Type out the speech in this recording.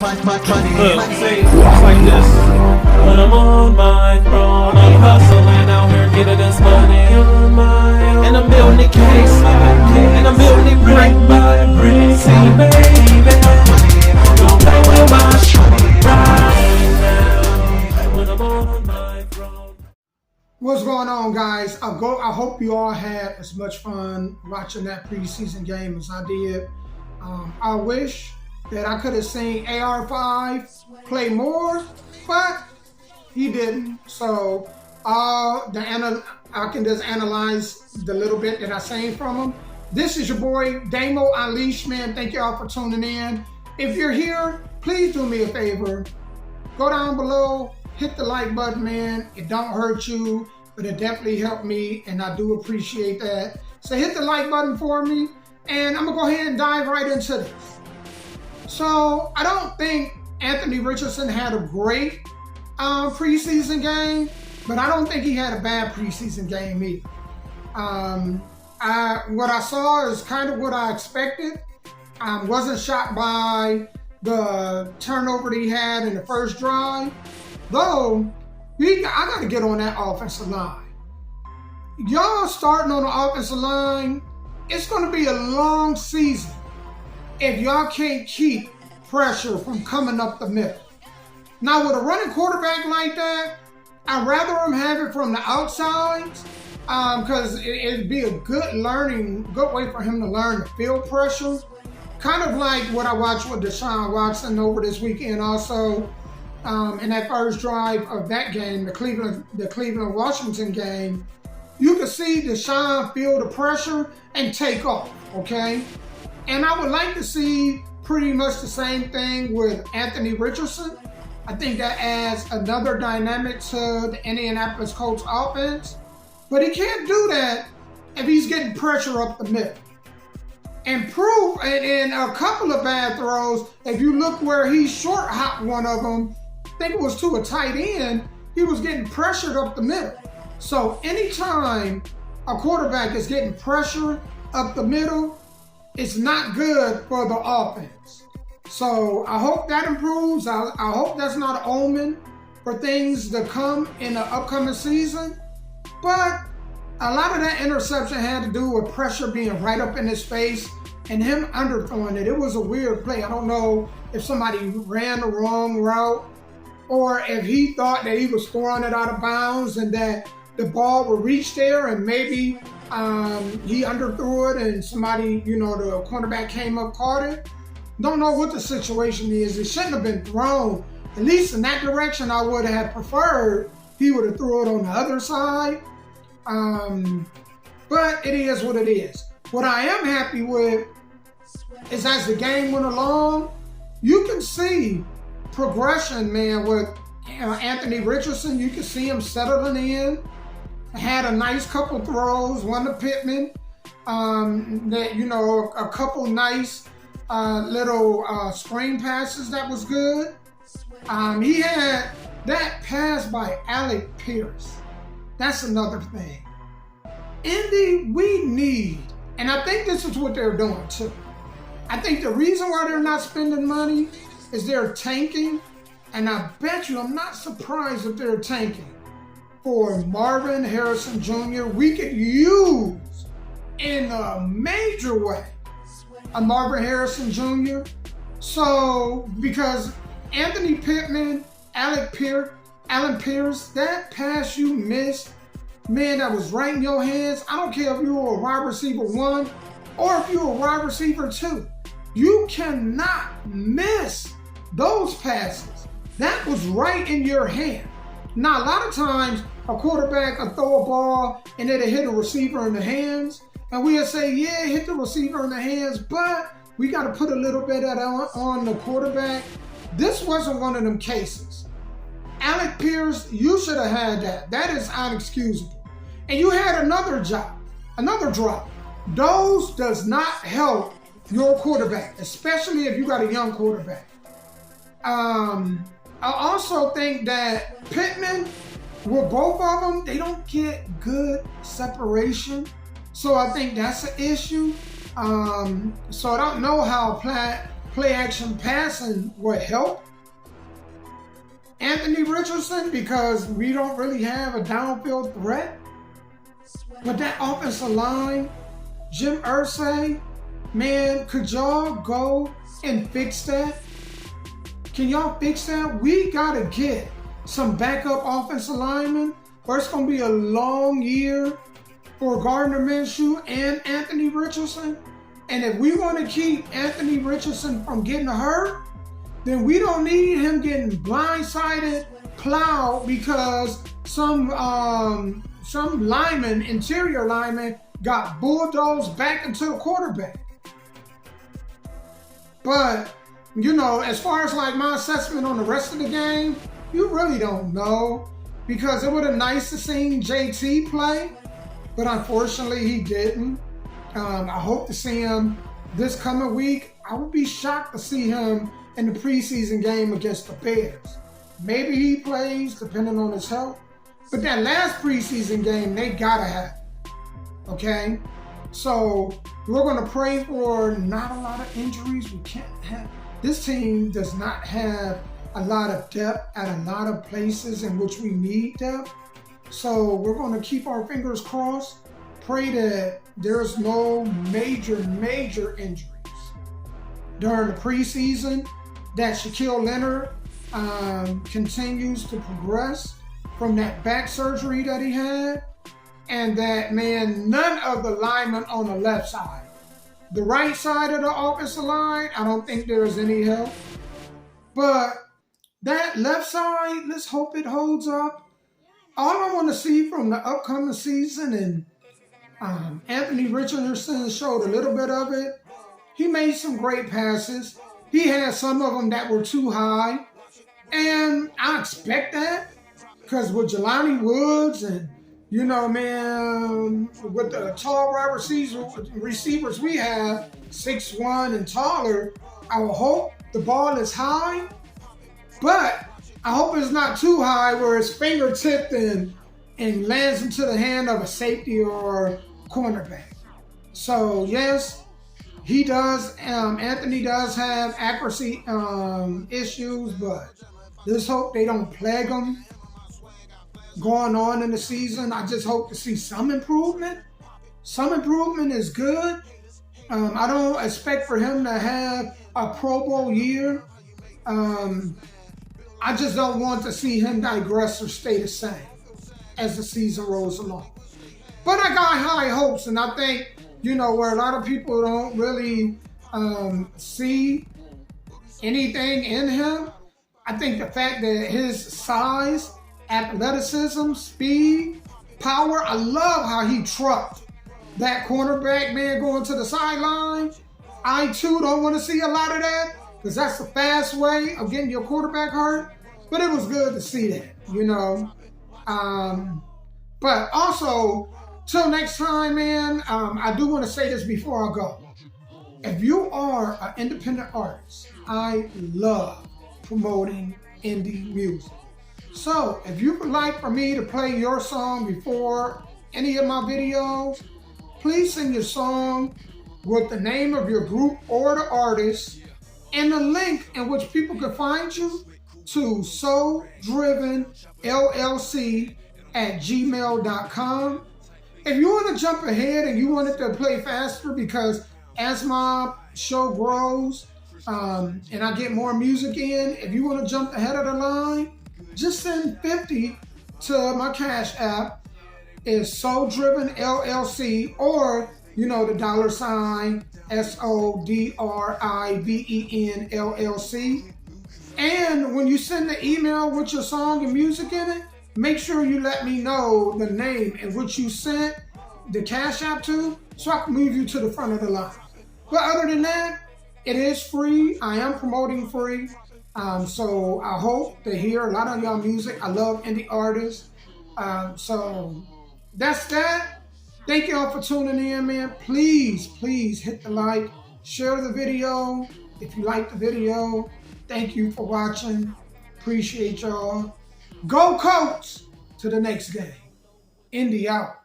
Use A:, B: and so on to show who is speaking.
A: Look, see, it's like this. When I'm on my throne, I'm hustling out here, getting this money on my own. And I'm building it case by case, and I'm building it brick by brick. See, baby, don't play with my shit right now. When I'm on my throne.
B: What's going on, guys? I hope you all had as much fun watching that preseason game as I did. I wish that I could have seen AR5 play more, but he didn't. So I can just analyze the little bit that I seen from him. This is your boy Damo Unleashed, man. Thank y'all for tuning in. If you're here, please do me a favor. Go down below, hit the like button, man. It don't hurt you, but it definitely helped me, and I do appreciate that. So hit the like button for me, and I'm gonna go ahead and dive right into this. So I don't think Anthony Richardson had a great preseason game, but I don't think he had a bad preseason game either. What I saw is kind of what I expected. Wasn't shocked by the turnover that he had in the first drive, though. I got to get on that offensive line. Y'all starting on the offensive line, it's going to be a long season if y'all can't keep pressure from coming up the middle. Now, with a running quarterback like that, I'd rather him have it from the outsides, because it'd be a good way for him to learn the field pressure. Kind of like what I watched with Deshaun Watson over this weekend also, in that first drive of that game, the Cleveland-Washington game. You could see Deshaun feel the pressure and take off, okay? And I would like to see pretty much the same thing with Anthony Richardson. I think that adds another dynamic to the Indianapolis Colts offense. But he can't do that if he's getting pressure up the middle. And proof in a couple of bad throws, if you look where he short hopped one of them, I think it was to a tight end, he was getting pressured up the middle. So anytime a quarterback is getting pressure up the middle, it's not good for the offense. So I hope that improves. I hope that's not an omen for things to come in the upcoming season. But a lot of that interception had to do with pressure being right up in his face and him underthrowing it. It was a weird play. I don't know if somebody ran the wrong route or if he thought that he was throwing it out of bounds and that the ball would reach there and maybe he underthrew it and somebody, the cornerback came up, caught it. Don't know what the situation is. It shouldn't have been thrown. At least in that direction, I would have preferred he would have threw it on the other side. But it is what it is. What I am happy with is as the game went along, you can see progression, man, with Anthony Richardson. You can see him settling in. Had a nice couple throws, one to Pittman, a couple nice little screen passes that was good. He had that pass by Alec Pierce. That's another thing. Indy, we need, and I think this is what they're doing too. I think the reason why they're not spending money is they're tanking, and I bet you I'm not surprised if they're tanking for Marvin Harrison Jr. We could use in a major way a Marvin Harrison Jr. So, because Anthony Pittman, Allen Pierce, that pass you missed, man, that was right in your hands. I don't care if you were a wide receiver 1 or if you were a wide receiver 2. You cannot miss those passes. That was right in your hand. Now, a lot of times, a quarterback will throw a ball and it'll hit a receiver in the hands. And we'll say, yeah, hit the receiver in the hands, but we got to put a little bit of that on the quarterback. This wasn't one of them cases. Alec Pierce, you should have had that. That is unexcusable. And you had another drop. Those does not help your quarterback, especially if you got a young quarterback. I also think that Pittman, with both of them, they don't get good separation. So I think that's an issue. So I don't know how play action passing would help Anthony Richardson because we don't really have a downfield threat. But that offensive line, Jim Irsay, man, could y'all go and fix that? Can y'all fix that? We gotta get some backup offensive linemen, or it's gonna be a long year for Gardner Minshew and Anthony Richardson. And if we want to keep Anthony Richardson from getting hurt, then we don't need him getting blindsided, plowed because some lineman, interior lineman, got bulldozed back into the quarterback. But, you know, as far as like my assessment on the rest of the game, you really don't know because it would have nice to see JT play, but unfortunately he didn't. I hope to see him this coming week. I would be shocked to see him in the preseason game against the Bears. Maybe he plays depending on his health, but that last preseason game, they gotta have it, okay? So we're gonna pray for not a lot of injuries. We can't have, this team does not have a lot of depth at a lot of places in which we need depth. So we're gonna keep our fingers crossed, pray that there's no major injuries during the preseason, that Shaquille Leonard continues to progress from that back surgery that he had, and that, man, none of the linemen on the left side. The right side of the offensive line, I don't think there is any help. But that left side, let's hope it holds up. All I want to see from the upcoming season, and Anthony Richardson showed a little bit of it. He made some great passes. He had some of them that were too high. And I expect that because with Jelani Woods and, you know, man, with the tall wide receivers we have, 6'1" and taller, I will hope the ball is high. But I hope it's not too high where it's fingertipped and lands into the hand of a safety or cornerback. So yes, he does. Anthony does have accuracy issues, but let's hope they don't plague him going on in the season. I just hope to see some improvement. Some improvement is good. I don't expect for him to have a Pro Bowl year. I just don't want to see him digress or stay the same as the season rolls along. But I got high hopes, and I think, you know, where a lot of people don't really see anything in him, I think the fact that his size, athleticism, speed, power, I love how he trucked that cornerback, man, going to the sideline. I, too, don't want to see a lot of that because that's the fast way of getting your quarterback hurt. But it was good to see that, you know. But also, till next time, man, I do want to say this before I go. If you are an independent artist, I love promoting indie music. So if you would like for me to play your song before any of my videos, please send your song with the name of your group or the artist and the link in which people can find you to sodrivenllc@gmail.com. If you want to jump ahead and you want it to play faster, because as my show grows and I get more music in, if you want to jump ahead of the line, just send 50 to my Cash App. It's sodrivenllc, or, you know, the $ SODRIVENLLC. And when you send the email with your song and music in it, make sure you let me know the name in which you sent the Cash App to, so I can move you to the front of the line. But other than that, it is free. I am promoting free. So I hope to hear a lot of y'all music. I love indie artists. So that's that. Thank y'all for tuning in, man. Please hit the like, share the video if you like the video. Thank you for watching. Appreciate y'all. Go Colts to the next game. Indy out.